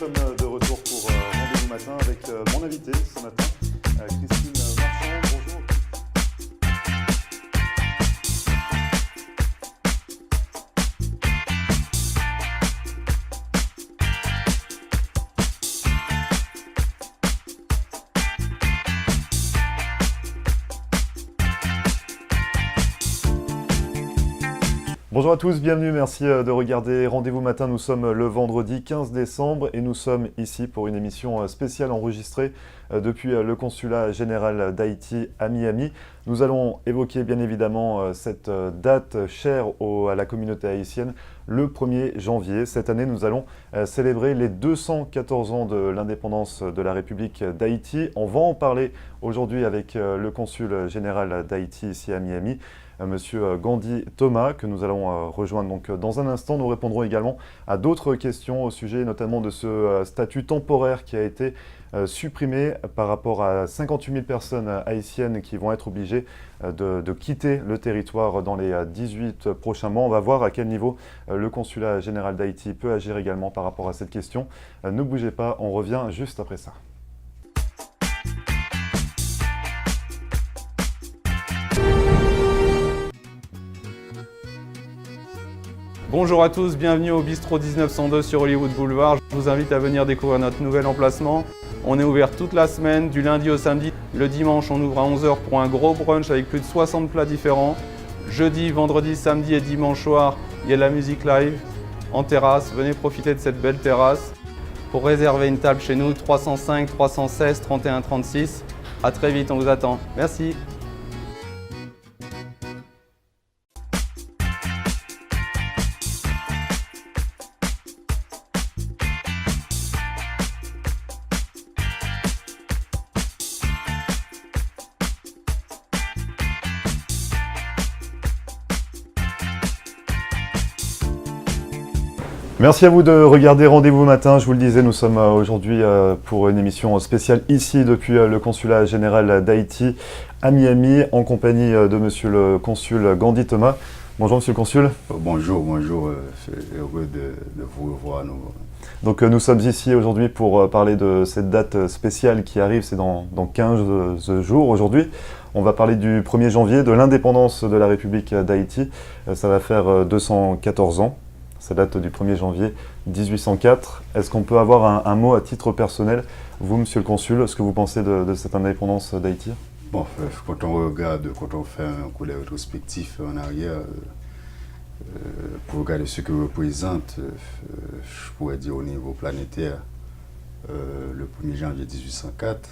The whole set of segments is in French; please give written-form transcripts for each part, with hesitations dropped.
sommes de retour pour Rendez-vous Matin avec mon invité ce matin, Christine Marchand. Bonjour. Bonjour à tous, bienvenue, merci de regarder Rendez-vous Matin. Nous sommes le vendredi 15 décembre et nous sommes ici pour une émission spéciale enregistrée depuis le consulat général d'Haïti à Miami. Nous allons évoquer bien évidemment cette date chère à la communauté haïtienne, le 1er janvier. Cette année, nous allons célébrer les 214 ans de l'indépendance de la République d'Haïti. On va en parler aujourd'hui avec le consul général d'Haïti ici à Miami, Monsieur Gandhi Thomas, que nous allons rejoindre donc dans un instant. Nous répondrons également à d'autres questions au sujet notamment de ce statut temporaire qui a été supprimé par rapport à 58 000 personnes haïtiennes qui vont être obligées de quitter le territoire dans les 18 prochains mois. On va voir à quel niveau le consulat général d'Haïti peut agir également par rapport à cette question. Ne bougez pas, on revient juste après ça. Bonjour à tous, bienvenue au Bistrot 1902 sur Hollywood Boulevard. Je vous invite à venir découvrir notre nouvel emplacement. On est ouvert toute la semaine, du lundi au samedi. Le dimanche, on ouvre à 11 h pour un gros brunch avec plus de 60 plats différents. Jeudi, vendredi, samedi et dimanche soir, il y a de la musique live en terrasse. Venez profiter de cette belle terrasse. Pour réserver une table chez nous, 305 316 31 36. À très vite, on vous attend. Merci. Merci à vous de regarder Rendez-vous Matin. Je vous le disais, nous sommes aujourd'hui pour une émission spéciale ici depuis le consulat général d'Haïti à Miami en compagnie de monsieur le consul Gandhi Thomas. Bonjour monsieur le consul. Bonjour, je suis heureux de vous revoir à nouveau. Donc nous sommes ici aujourd'hui pour parler de cette date spéciale qui arrive, c'est dans 15 jours aujourd'hui. On va parler du 1er janvier, de l'indépendance de la République d'Haïti. Ça va faire 214 ans. Ça date du 1er janvier 1804. Est-ce qu'on peut avoir un mot à titre personnel, vous, monsieur le consul, ce que vous pensez de cette indépendance d'Haïti? Bon, quand on fait un coup d'œil rétrospectif en arrière, pour regarder ce que représente, je pourrais dire au niveau planétaire, le 1er janvier 1804,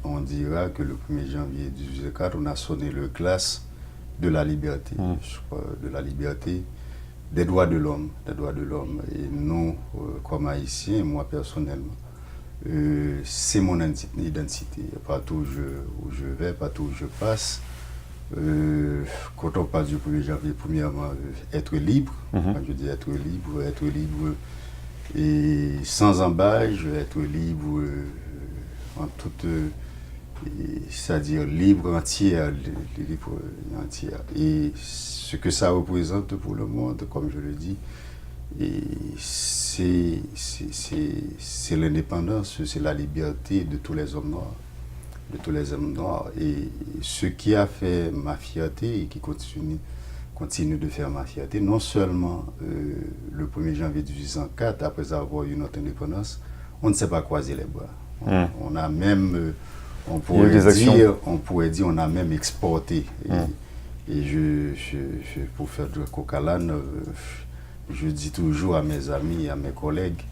on dira que le 1er janvier 1804, on a sonné le glas de la liberté, je crois, de la liberté, des droits de l'homme, Et nous, comme Haïtiens, moi personnellement, c'est mon identité. Partout où je vais, partout où je passe, quand on parle du 1er janvier, premièrement, être libre, quand je dis être libre et sans embâche, être libre en toute, c'est-à-dire libre entière. Et ce que ça représente pour le monde, comme je le dis, c'est l'indépendance, c'est la liberté de tous les hommes noirs. Et ce qui a fait ma fierté et qui continue de faire ma fierté, non seulement le 1er janvier 1804, après avoir eu notre indépendance, on ne s'est pas croisé les bras. On a même, on pourrait dire, on a même exporté. Et pour faire du coq à l'âne, je dis toujours à mes amis, à mes collègues,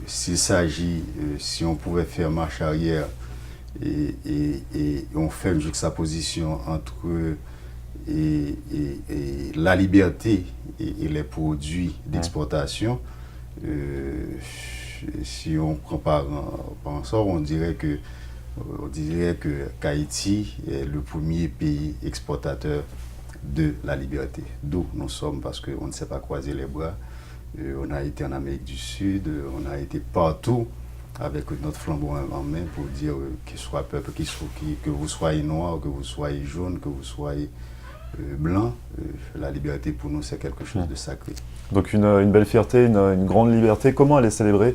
s'il s'agit, si on pouvait faire marche arrière et on fait une juxtaposition entre la liberté et les produits d'exportation, si on prend par ça, on dirait que qu'Haïti est le premier pays exportateur de la liberté. D'où nous sommes, parce qu'on ne s'est pas croisé les bras. On a été en Amérique du Sud, on a été partout avec notre flambeau en main pour dire qu'il soit peuple, que vous soyez noir, que vous soyez jaune, que vous soyez blanc, la liberté pour nous, c'est quelque chose de sacré. Donc une belle fierté, une grande liberté. Comment elle est célébrée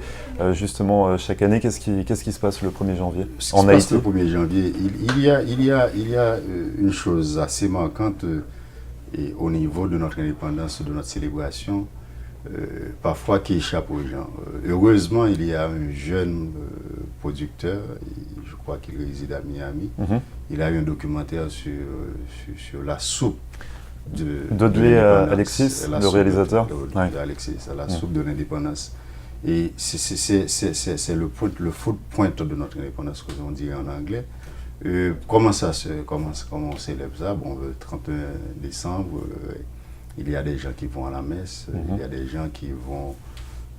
justement chaque année? Qu'est-ce qui se passe le 1er janvier en Haïti? Le 1er janvier, il y a une chose assez marquante et au niveau de notre indépendance, de notre célébration, parfois qui échappe aux gens. Heureusement, il y a un jeune producteur, je crois qu'il réside à Miami. Il a eu un documentaire sur la soupe Dodley Alexis, le réalisateur. Alexis, la soupe de l'indépendance. Et c'est le food point de notre indépendance, que l'on dit en anglais. Comment on célèbre ça? Bon, le 31 décembre, il y a des gens qui vont à la messe, il y a des gens qui vont,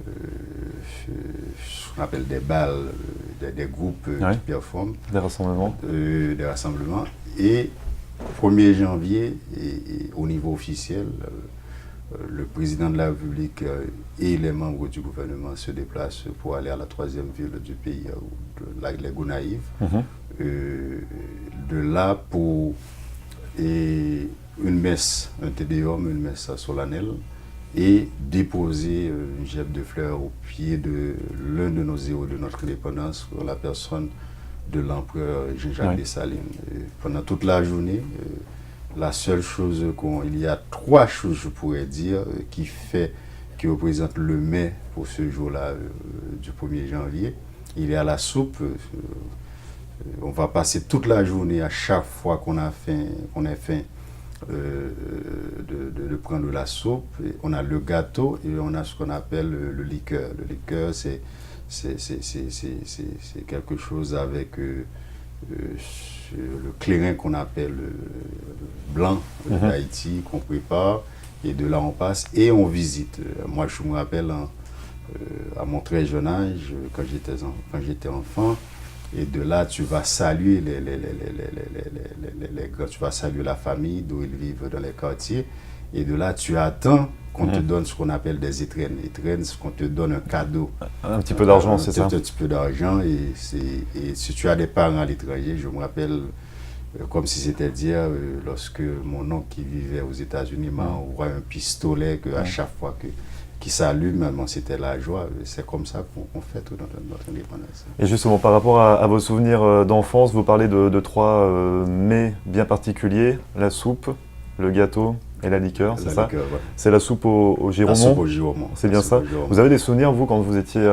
ce qu'on appelle des balles, des groupes qui performent. Des rassemblements. Des rassemblements. Et 1er janvier, et au niveau officiel, le président de la République et les membres du gouvernement se déplacent pour aller à la 3e ville du pays, les Gonaïves. De là pour une messe, un tédéum, une messe solennelle, et déposer une gemme de fleurs au pied de l'un de nos héros de notre indépendance, la personne de l'empereur Jean-Jacques Dessalines. Pendant toute la journée, la seule chose il y a 3 choses, je pourrais dire, qui représentent le mai pour ce jour-là du 1er janvier. Il y a la soupe. On va passer toute la journée à chaque fois qu'on a faim de prendre de la soupe. Et on a le gâteau et on a ce qu'on appelle le liqueur. Le liqueur, c'est quelque chose avec le clairin qu'on appelle blanc d'Haïti, qu'on prépare. Et de là, on passe et on visite. Moi, je me rappelle à mon très jeune âge, quand j'étais enfant, et de là, tu vas saluer tu vas saluer la famille d'où ils vivent dans les quartiers. Et de là, tu attends qu'on te donne ce qu'on appelle des étrennes. Étrennes, c'est qu'on te donne un cadeau. Un petit peu d'argent, c'est ça? Un petit peu d'argent. Et si tu as des parents à l'étranger, je me rappelle, comme si c'était dire, lorsque mon oncle qui vivait aux États-Unis m'a envoyé un pistolet à chaque fois qui s'allume, c'était la joie. C'est comme ça qu'on fait toute notre indépendance. Et justement, par rapport à vos souvenirs d'enfance, vous parlez de 3 mets bien particuliers, la soupe, le gâteau et la liqueur, c'est ça? C'est la soupe au Giromont? La soupe au Giromont. C'est bien ça? Vous avez des souvenirs, vous, quand vous étiez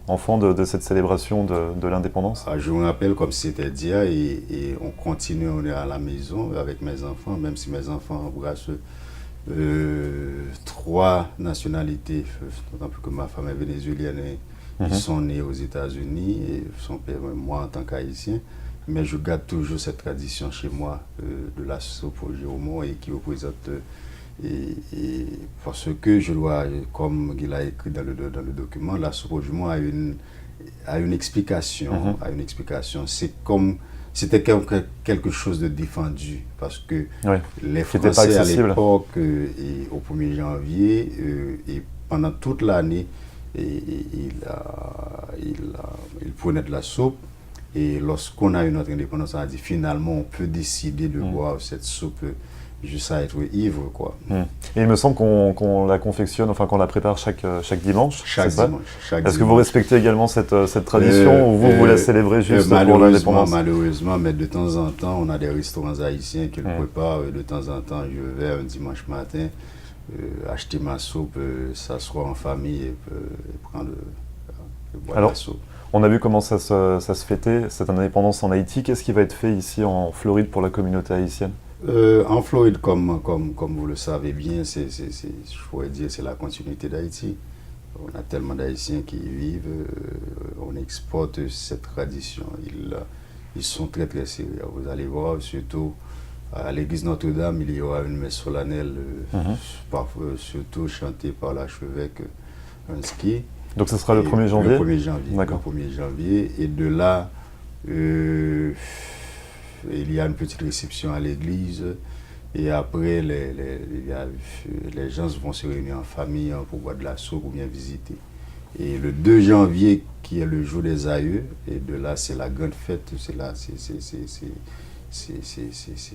enfant, de cette célébration de l'indépendance? Je me rappelle comme si c'était dire, et on continue, on est à la maison avec mes enfants, même si mes enfants embrassent 3 nationalités, d'autant plus que ma femme est vénézuélienne et ils sont nés aux États-Unis, et son père, moi en tant qu'Haïtien, mais je garde toujours cette tradition chez moi de la soupe au Giromont et qui représente, parce que je dois, comme il a écrit dans le document, la soupe au Giromont a une explication. C'était quelque chose de défendu, parce que les Français à l'époque, au 1er janvier, et pendant toute l'année, ils prenaient de la soupe. Et lorsqu'on a eu notre indépendance, on a dit finalement on peut décider de boire cette soupe juste à être ivre, quoi. Et il me semble qu'on la confectionne, enfin qu'on la prépare chaque dimanche. Chaque dimanche. Est-ce que vous respectez également cette tradition, ou vous la célébrez juste pour l'indépendance? Malheureusement, mais de temps en temps, on a des restaurants haïtiens qui le préparent. De temps en temps, je vais un dimanche matin acheter ma soupe, s'asseoir en famille et boire la soupe. On a vu comment ça se fêtait, cette indépendance en Haïti. Qu'est-ce qui va être fait ici en Floride pour la communauté haïtienne? En Floride, comme vous le savez bien, je pourrais dire c'est la continuité d'Haïti. On a tellement d'Haïtiens qui y vivent, on exporte cette tradition. Ils sont très très sérieux. Vous allez voir, surtout à l'église Notre-Dame, il y aura une messe solennelle, surtout chantée par l'archevêque Hansky. Donc ce sera le 1er janvier? Le 1er janvier. D'accord. Le 1er janvier. Et de là, il y a une petite réception à l'église. Et après, les gens vont se réunir en famille pour boire de la soupe ou bien visiter. Et le 2 janvier, qui est le jour des aïeux, et de là, c'est la grande fête. ce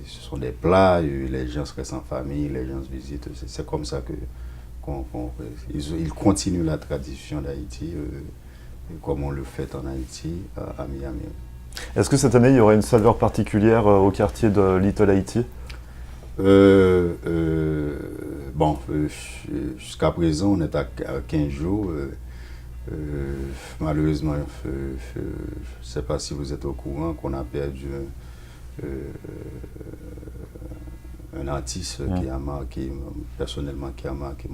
sont des plats, les gens restent en famille, les gens se visitent. C'est comme ça qu'ils continuent la tradition d'Haïti, comme on le fait en Haïti, à Miami. Est-ce que cette année, il y aura une saveur particulière au quartier de Little Haïti? Jusqu'à présent, on est à 15 jours. Malheureusement, je ne sais pas si vous êtes au courant qu'on a perdu un artiste qui a marqué, personnellement, qui a marqué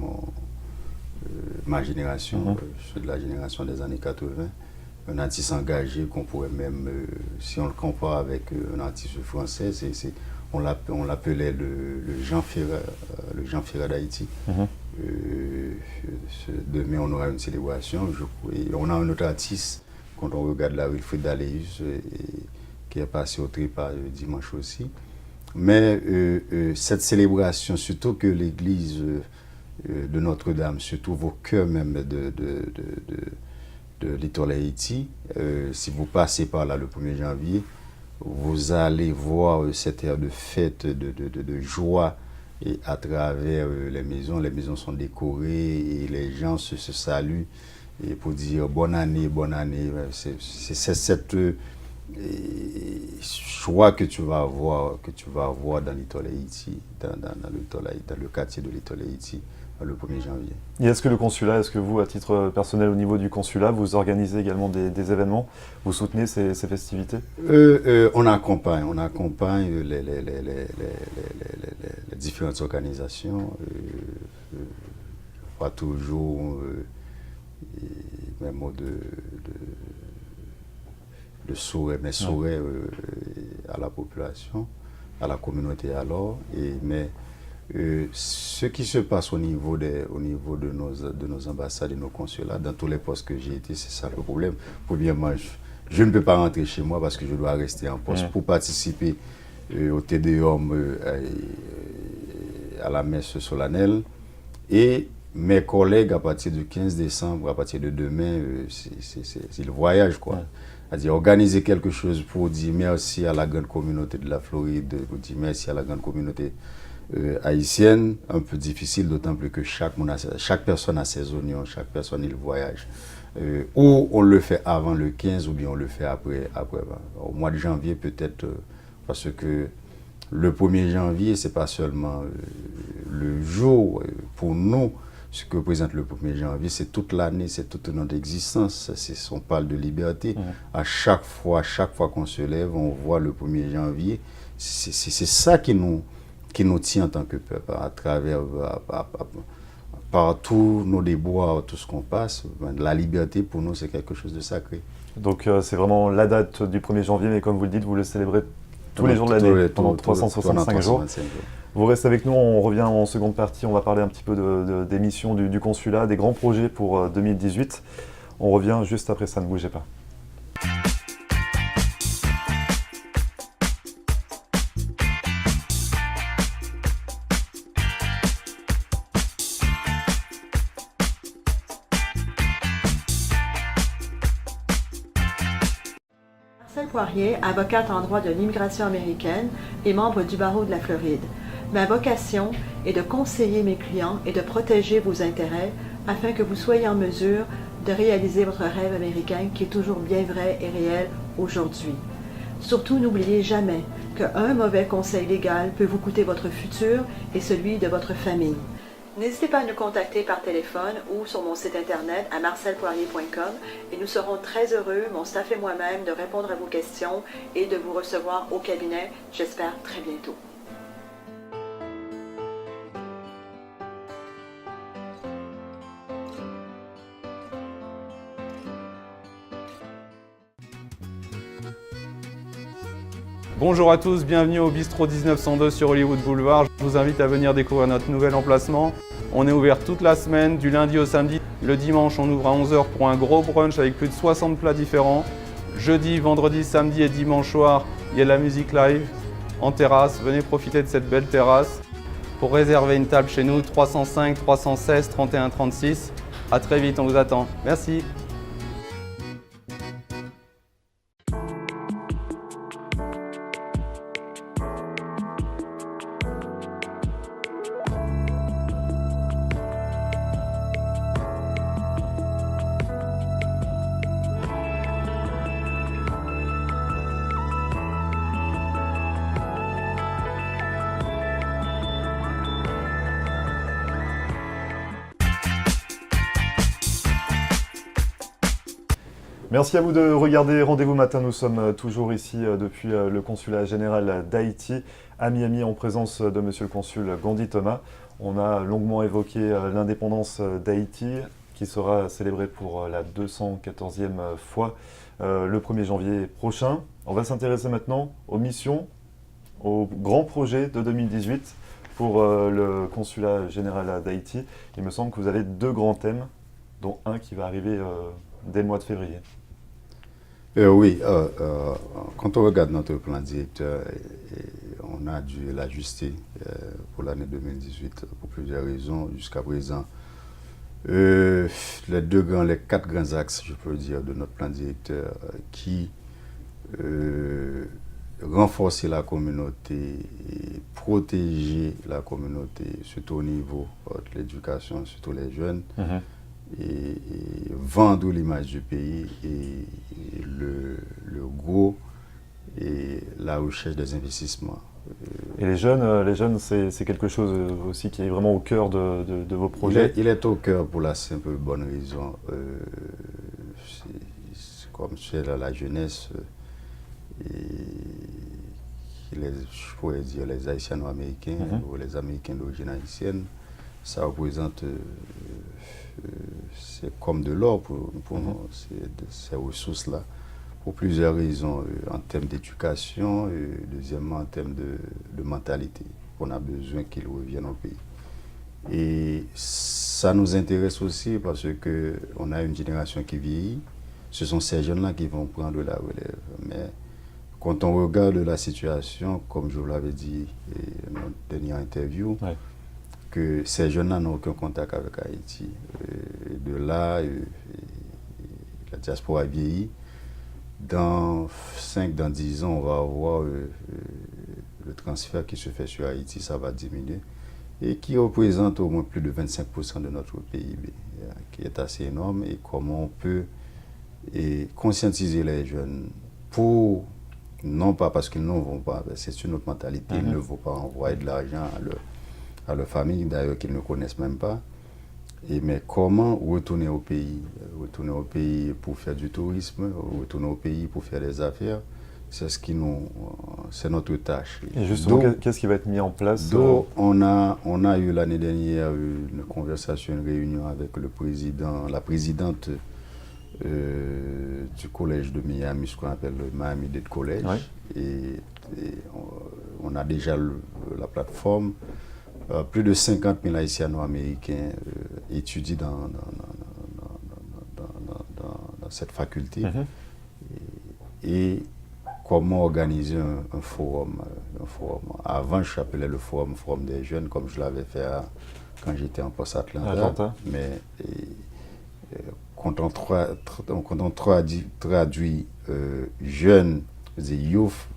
ma génération, ceux de la génération des années 80. Un artiste engagé qu'on pourrait même, si on le compare avec un artiste français, on l'appelait le Jean Ferrat d'Haïti. Demain, on aura une célébration. Et on a un autre artiste, quand on regarde la Wilfrid Daléus, qui est passé au trépas dimanche aussi. Mais cette célébration, surtout que l'église de Notre-Dame se trouve au cœur même de Little Haïti, si vous passez par là le 1er janvier, vous allez voir cette ère de fête, de joie, et à travers les maisons sont décorées et les gens se saluent et pour dire bonne année, bonne année. C'est cette joie que tu vas avoir dans Little Haïti, dans le quartier de Little Haïti, le 1er janvier. Et est-ce que le consulat, est-ce que vous, à titre personnel au niveau du consulat, vous organisez également des événements? Vous soutenez ces festivités? On accompagne les différentes organisations. Pas toujours même mot de souhait, mais souhait à la population, à la communauté alors. Mais ce qui se passe au niveau de nos ambassades et nos consulats, dans tous les postes que j'ai été, c'est ça le problème. Premièrement, je ne peux pas rentrer chez moi parce que je dois rester en poste pour participer au Tédéum, à la messe solennelle. Et mes collègues, à partir du 15 décembre, à partir de demain, c'est le voyage, quoi. C'est-à-dire organiser quelque chose pour dire merci à la grande communauté de la Floride, pour dire merci à la grande communauté haïtienne, un peu difficile, d'autant plus que chaque personne a ses oignons, chaque personne il voyage. Ou on le fait avant le 15 ou bien on le fait après. Au mois de janvier peut-être, parce que le 1er janvier, c'est pas seulement le jour pour nous. Ce que représente le 1er janvier, c'est toute l'année, c'est toute notre existence. On parle de liberté. À chaque fois qu'on se lève, on voit le 1er janvier. C'est ça qui nous tient en tant que peuple, à travers par tous nos déboires, tout ce qu'on passe. La liberté, pour nous, c'est quelque chose de sacré. Donc c'est vraiment la date du 1er janvier, mais comme vous le dites, vous le célébrez tous les jours de l'année, pendant 365 jours. Vous restez avec nous, on revient en seconde partie, on va parler un petit peu des missions du consulat, des grands projets pour 2018. On revient juste après ça, ne bougez pas. Marcel Poirier, avocate en droit de l'immigration américaine et membre du barreau de la Floride. Ma vocation est de conseiller mes clients et de protéger vos intérêts afin que vous soyez en mesure de réaliser votre rêve américain qui est toujours bien vrai et réel aujourd'hui. Surtout, n'oubliez jamais qu'un mauvais conseil légal peut vous coûter votre futur et celui de votre famille. N'hésitez pas à nous contacter par téléphone ou sur mon site internet à marcelpoirier.com et nous serons très heureux, mon staff et moi-même, de répondre à vos questions et de vous recevoir au cabinet, j'espère très bientôt. Bonjour à tous, bienvenue au Bistrot 1902 sur Hollywood Boulevard. Je vous invite à venir découvrir notre nouvel emplacement. On est ouvert toute la semaine, du lundi au samedi. Le dimanche, on ouvre à 11h pour un gros brunch avec plus de 60 plats différents. Jeudi, vendredi, samedi et dimanche soir, il y a de la musique live en terrasse. Venez profiter de cette belle terrasse. Pour réserver une table chez nous, 305 316 31 36. À très vite, on vous attend. Merci. Merci à vous de regarder Rendez-vous Matin. Nous sommes toujours ici depuis le consulat général d'Haïti à Miami en présence de monsieur le consul Gandhi Thomas. On a longuement évoqué l'indépendance d'Haïti qui sera célébrée pour la 214e fois le 1er janvier prochain. On va s'intéresser maintenant aux missions, aux grands projets de 2018 pour le consulat général d'Haïti. Il me semble que vous avez 2 grands thèmes, dont un qui va arriver dès le mois de février. Oui, quand on regarde notre plan directeur, on a dû l'ajuster pour l'année 2018 pour plusieurs raisons. Jusqu'à présent, les 4 grands axes, je peux dire, de notre plan directeur qui renforcer la communauté et protéger la communauté, surtout au niveau de l'éducation, surtout les jeunes. Et vendre l'image du pays et le gros et la recherche des investissements. Et les jeunes, c'est quelque chose aussi qui est vraiment au cœur de vos projets. Il est au cœur pour la simple bonne raison, c'est comme c'est la jeunesse, je pourrais dire les Haïtiano-Américains ou les Américains d'origine haïtienne, ça représente c'est comme de l'or pour nous, ces ressources-là, pour plusieurs raisons, en termes d'éducation, deuxièmement en termes de mentalité. On a besoin qu'ils reviennent au pays. Et ça nous intéresse aussi parce qu'on a une génération qui vieillit. Ce sont ces jeunes-là qui vont prendre la relève. Mais quand on regarde la situation, comme je vous l'avais dit dans notre dernière interview, que ces jeunes-là n'ont aucun contact avec Haïti. De là, la diaspora vieillit. Dans 5, dans 10 ans, on va avoir le transfert qui se fait sur Haïti, ça va diminuer. Et qui représente au moins plus de 25% de notre PIB, qui est assez énorme. Et comment on peut conscientiser les jeunes pour, non pas parce qu'ils n'en vont pas, c'est une autre mentalité, ils ne vont pas envoyer de l'argent à leur famille, d'ailleurs qu'ils ne connaissent même pas. Mais comment retourner au pays pour faire du tourisme, retourner au pays pour faire des affaires, c'est notre tâche. Et justement, qu'est-ce qui va être mis en place on a eu l'année dernière une conversation, une réunion avec la présidente du collège de Miami, ce qu'on appelle le Miami-Dade College. Et on a déjà la plateforme. Plus de 50 000 Haïtiano-Américains étudient dans cette faculté. Et comment organiser un forum. Avant, je l'appelais le forum des jeunes, comme je l'avais fait quand j'étais en poste Atlanta. Mais quand on traduit jeunes, youth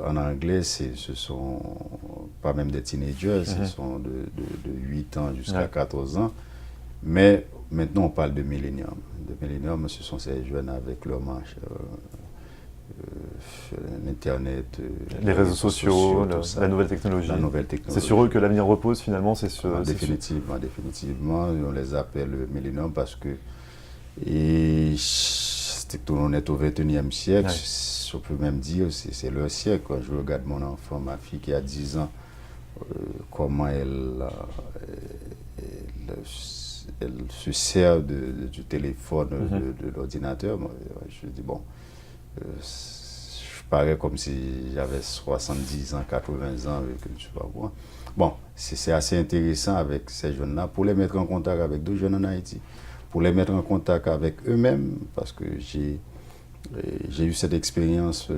en anglais, ce sont pas même des teenagers, ce sont de 8 ans jusqu'à 14 ans. Mais maintenant, on parle de millénium. De millénium, ce sont ces jeunes avec leur marche, l'Internet, les réseaux sociaux, la nouvelle technologie. C'est sur eux que l'avenir repose finalement. Définitivement, on les appelle millénium parce que, on est au XXIe siècle. Je peux même dire c'est leur siècle. Quand je regarde mon enfant, ma fille qui a 10 ans, comment elle se sert du téléphone, de l'ordinateur. Je dis, bon, je parais comme si j'avais 70 ans, 80 ans, que je sais pas quoi. Bon, c'est assez intéressant avec ces jeunes-là pour les mettre en contact avec d'autres jeunes en Haïti, pour les mettre en contact avec eux-mêmes, parce que j'ai eu cette expérience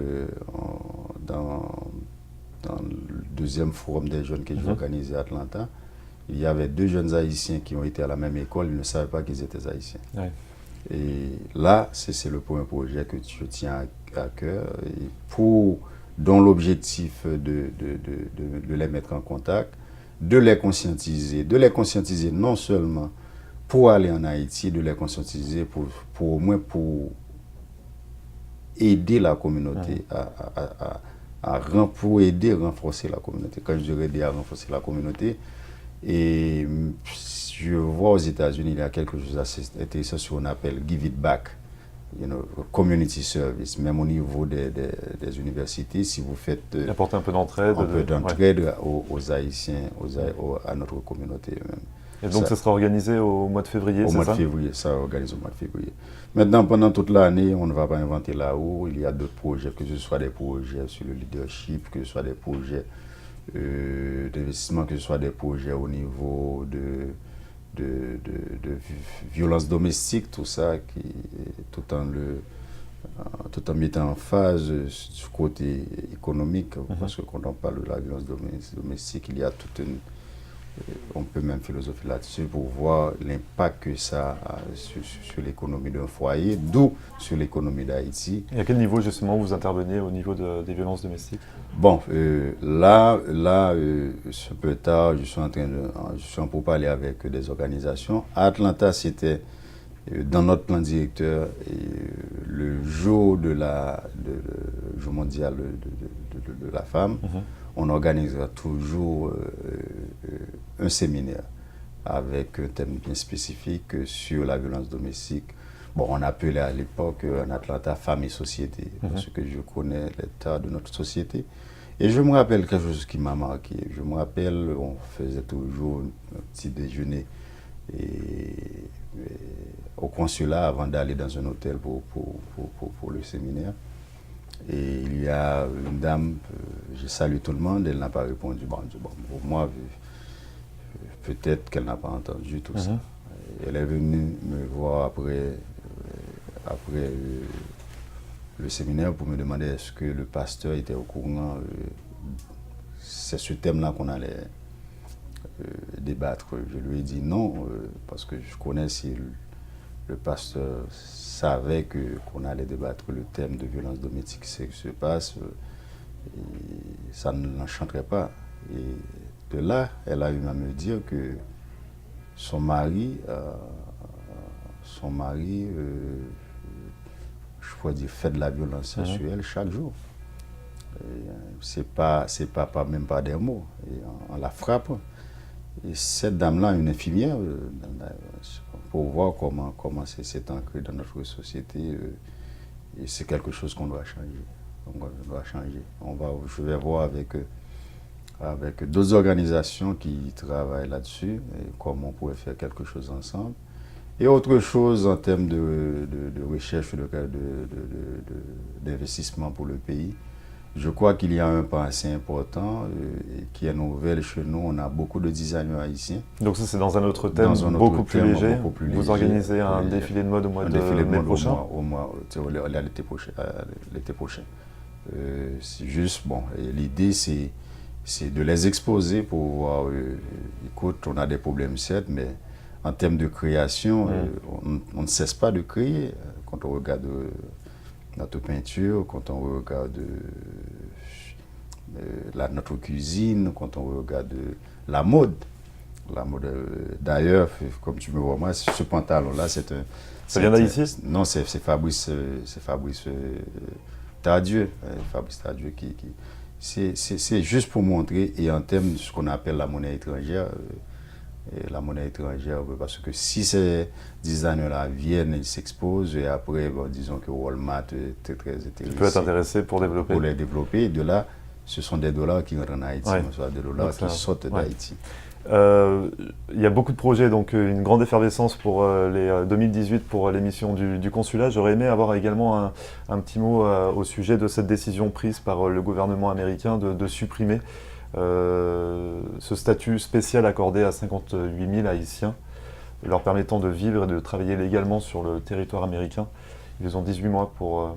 dans le deuxième forum des jeunes que j'ai organisé à Atlanta. Il y avait 2 jeunes Haïtiens qui ont été à la même école, ils ne savaient pas qu'ils étaient Haïtiens. Et là, c'est le premier projet que je tiens à cœur, dont l'objectif de les mettre en contact, de les conscientiser non seulement pour aller en Haïti, de les conscientiser au moins pour aider la communauté pour aider à renforcer la communauté. Quand je dirais aider à renforcer la communauté, Et je vois aux États-Unis, il y a quelque chose d'assez intéressant sur ce qu'on appelle give it back, community service. Même au niveau des universités, si vous faites apporter un peu d'entraide, aux Haïtiens, à notre communauté même. Et donc ça sera organisé au mois de février, c'est ça? Au mois de février, ça sera organisé au mois de février. Maintenant, pendant toute l'année, on ne va pas inventer là-haut. Il y a d'autres projets, que ce soit des projets sur le leadership, que ce soit des projets d'investissement, que ce soit des projets au niveau de violence domestique, tout ça, tout en mettant en phase du côté économique, parce que quand on parle de la violence domestique, il y a toute une... On peut même philosopher là-dessus pour voir l'impact que ça a sur l'économie d'un foyer, d'où sur l'économie d'Haïti. Et à quel niveau justement vous intervenez au niveau des violences domestiques? Bon, là, c'est un peu tard, je suis en pourparlers avec des organisations. À Atlanta, c'était dans notre plan directeur le jour jour mondial de la femme. On organisera toujours un séminaire avec un thème bien spécifique sur la violence domestique. Bon, on appelait à l'époque en Atlanta Femmes et Société, parce que je connais l'état de notre société. Et je me rappelle quelque chose qui m'a marqué. Je me rappelle, on faisait toujours un petit déjeuner au consulat avant d'aller dans un hôtel pour le séminaire. Et il y a une dame, je salue tout le monde, elle n'a pas répondu. Bon, pour moi, peut-être qu'elle n'a pas entendu tout ça. Et elle est venue me voir après le séminaire pour me demander est-ce que le pasteur était au courant. C'est ce thème-là qu'on allait débattre. Je lui ai dit non, parce que je connais si le pasteur savait qu'on allait débattre le thème de violence domestique qui se passe, ça ne l'enchanterait pas. Et de là, elle a eu à me dire que son mari, je pourrais dire, fait de la violence sexuelle chaque jour. C'est pas même pas des mots. Et on la frappe. Et cette dame-là, une infirmière, pour voir comment c'est ancré dans notre société, et c'est quelque chose qu'on doit changer. Je vais voir avec d'autres organisations qui travaillent là-dessus, et comment on pourrait faire quelque chose ensemble. Et autre chose en termes de recherche, d'investissement pour le pays. Je crois qu'il y a un pas assez important qui est nouvelle chez nous. On a beaucoup de designers haïtiens. Donc ça, c'est dans un autre thème, beaucoup plus léger. Vous organisez un défilé de mode au mois de mai prochain? L'été prochain. C'est juste, bon, l'idée c'est de les exposer pour voir, écoute, on a des problèmes certes, mais en termes de création, on ne cesse pas de créer. Quand on regarde notre peinture, quand on regarde notre cuisine, quand on regarde la mode. D'ailleurs, comme tu me vois, moi, ce pantalon-là, c'est un... Ça vient d'Haïti? Non, c'est Fabrice Tardieu. Fabrice Tardieu c'est juste pour montrer, et en termes de ce qu'on appelle la monnaie étrangère, parce que si ces designers-là viennent, ils s'exposent, et après, bon, disons que Walmart est très intéressé. Tu peux être intéressé pour développer. Pour les développer, et de là, ce sont des dollars qui rentrent en Haïti, soit des dollars qui sortent d'Haïti. Il y a beaucoup de projets, donc une grande effervescence pour les 2018 pour l'émission du consulat. J'aurais aimé avoir également un petit mot au sujet de cette décision prise par le gouvernement américain de supprimer ce statut spécial accordé à 58 000 Haïtiens, leur permettant de vivre et de travailler légalement sur le territoire américain. Ils ont 18 mois pour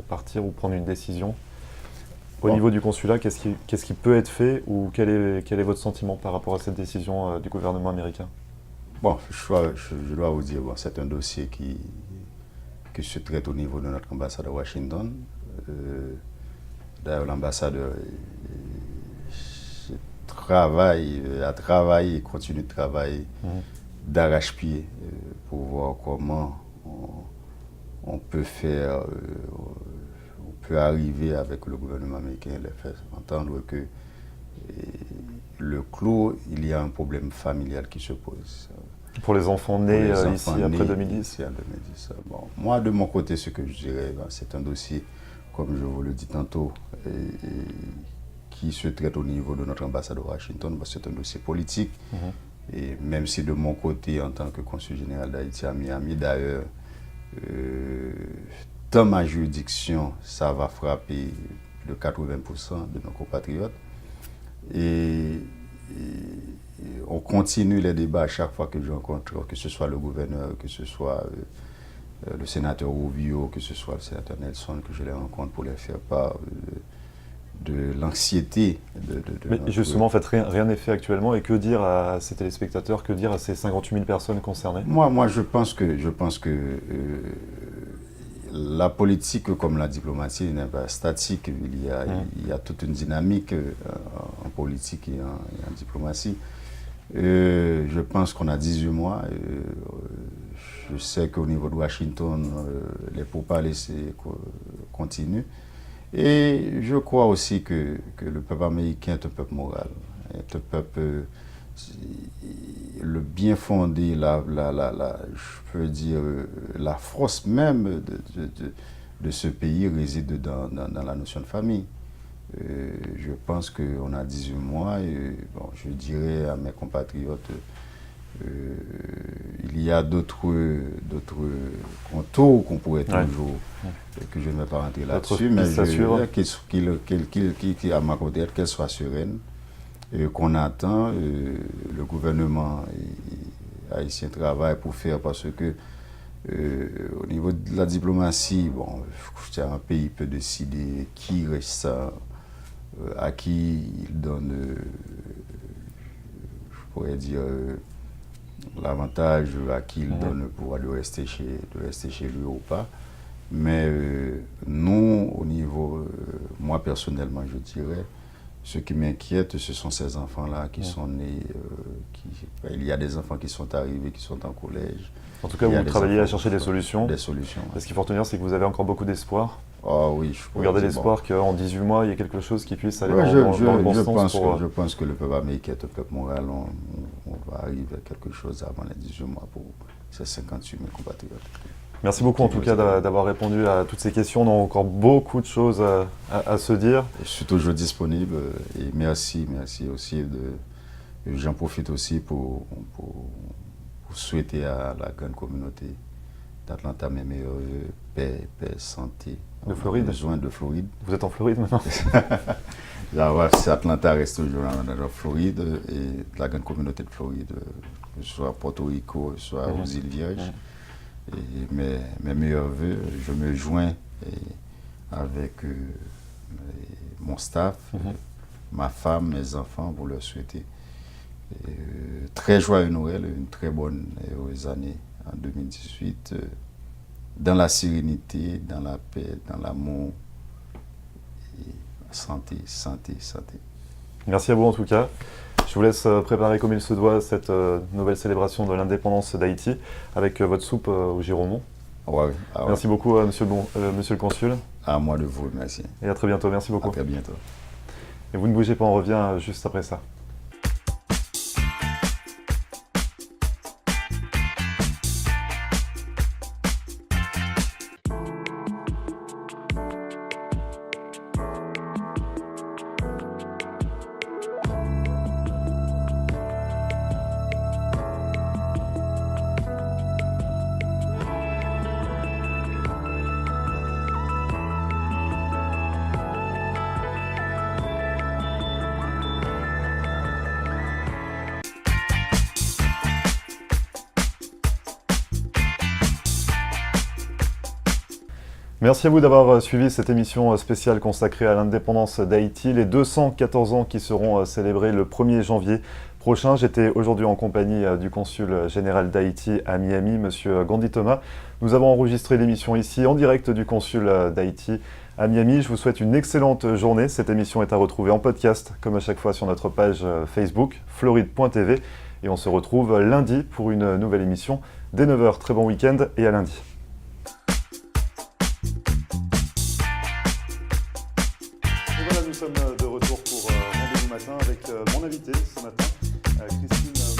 partir ou prendre une décision. Au niveau du consulat, qu'est-ce qui peut être fait, ou quel est votre sentiment par rapport à cette décision du gouvernement américain? Bon, je dois vous dire, bon, c'est un dossier qui se traite au niveau de notre ambassade à Washington. D'ailleurs, l'ambassadeur a travaillé et continue de travailler d'arrache-pied pour voir comment on peut faire... peut arriver avec le gouvernement américain, les faire entendre que le clos, il y a un problème familial qui se pose. Pour les enfants nés Pour les ici enfants après nés 2010. ici en 2010. Bon, moi, de mon côté, ce que je dirais, c'est un dossier, comme je vous le dis tantôt, qui se traite au niveau de notre ambassade à Washington. C'est un dossier politique. Et même si de mon côté, en tant que consul général d'Haïti à Miami, d'ailleurs, dans ma juridiction, ça va frapper de 80% de nos compatriotes. Et on continue les débats à chaque fois que je rencontre, que ce soit le gouverneur, que ce soit le sénateur Rubio, que ce soit le sénateur Nelson, que je les rencontre pour les faire part de l'anxiété. Mais justement, en fait, rien n'est fait actuellement. Et que dire à ces téléspectateurs, que dire à ces 58 000 personnes concernées? Moi, je pense que la politique comme la diplomatie n'est pas statique. Il y a toute une dynamique en politique et en diplomatie. Je pense qu'on a 18 mois. Je sais qu'au niveau de Washington, les pourparlers continuent. Et je crois aussi que le peuple américain est un peuple moral, est un peuple, le bien fondé, je peux dire, la force même de ce pays réside dans la notion de famille. Je pense qu'on a 18 mois et bon, je dirais à mes compatriotes, il y a d'autres contours qu'on pourrait toujours, que je ne vais pas rentrer là-dessus, mais à ma côté, qu'elle soit sereine, qu'on attend, le gouvernement haïtien travaille pour faire, parce que au niveau de la diplomatie, bon, un pays peut décider qui reste, à qui il donne, je pourrais dire, l'avantage, à qui il donne le pouvoir de rester chez lui ou pas. Mais nous, au niveau, moi personnellement, je dirais, ce qui m'inquiète, ce sont ces enfants-là qui sont nés. Il y a des enfants qui sont arrivés, qui sont en collège. En tout cas, vous travaillez à chercher des solutions. Des solutions. Ce qu'il faut retenir, c'est que vous avez encore beaucoup d'espoir. Oh oui, vous gardez l'espoir qu'en 18 mois, il y ait quelque chose qui puisse aller dans le bon sens. Je pense que le peuple américain est un peuple moral. On va arriver à quelque chose avant les 18 mois pour ces 58 000 compatriotes. Merci beaucoup en tout cas d'avoir répondu à toutes ces questions. On a encore beaucoup de choses à se dire. Je suis toujours disponible et merci aussi. J'en profite aussi pour souhaiter à la grande communauté d'Atlanta mes meilleurs paix, santé. De Floride. Besoin de Floride. Vous êtes en Floride maintenant? Atlanta reste toujours en Floride et la grande communauté de Floride, que ce soit à Porto Rico, soit aux îles Vierges. Et mes meilleurs voeux, je me joins avec mon staff, ma femme, mes enfants pour leur souhaiter très joyeux Noël, une très bonne et heureuse année en 2018, dans la sérénité, dans la paix, dans l'amour, santé. Merci à vous en tout cas. Je vous laisse préparer comme il se doit cette nouvelle célébration de l'indépendance d'Haïti avec votre soupe au Giromont. Merci beaucoup, monsieur le consul. À moi de vous remercier. Et à très bientôt. Merci beaucoup. À très bientôt. Et vous ne bougez pas, on revient juste après ça. Merci à vous d'avoir suivi cette émission spéciale consacrée à l'indépendance d'Haïti, les 214 ans qui seront célébrés le 1er janvier prochain. J'étais aujourd'hui en compagnie du consul général d'Haïti à Miami, monsieur Gandhi Thomas. Nous avons enregistré l'émission ici en direct du consul d'Haïti à Miami. Je vous souhaite une excellente journée. Cette émission est à retrouver en podcast, comme à chaque fois sur notre page Facebook, floride.tv. Et on se retrouve lundi pour une nouvelle émission dès 9h. Très bon week-end et à lundi. Nous sommes de retour pour Rendez-vous matin avec mon invité ce matin, Christine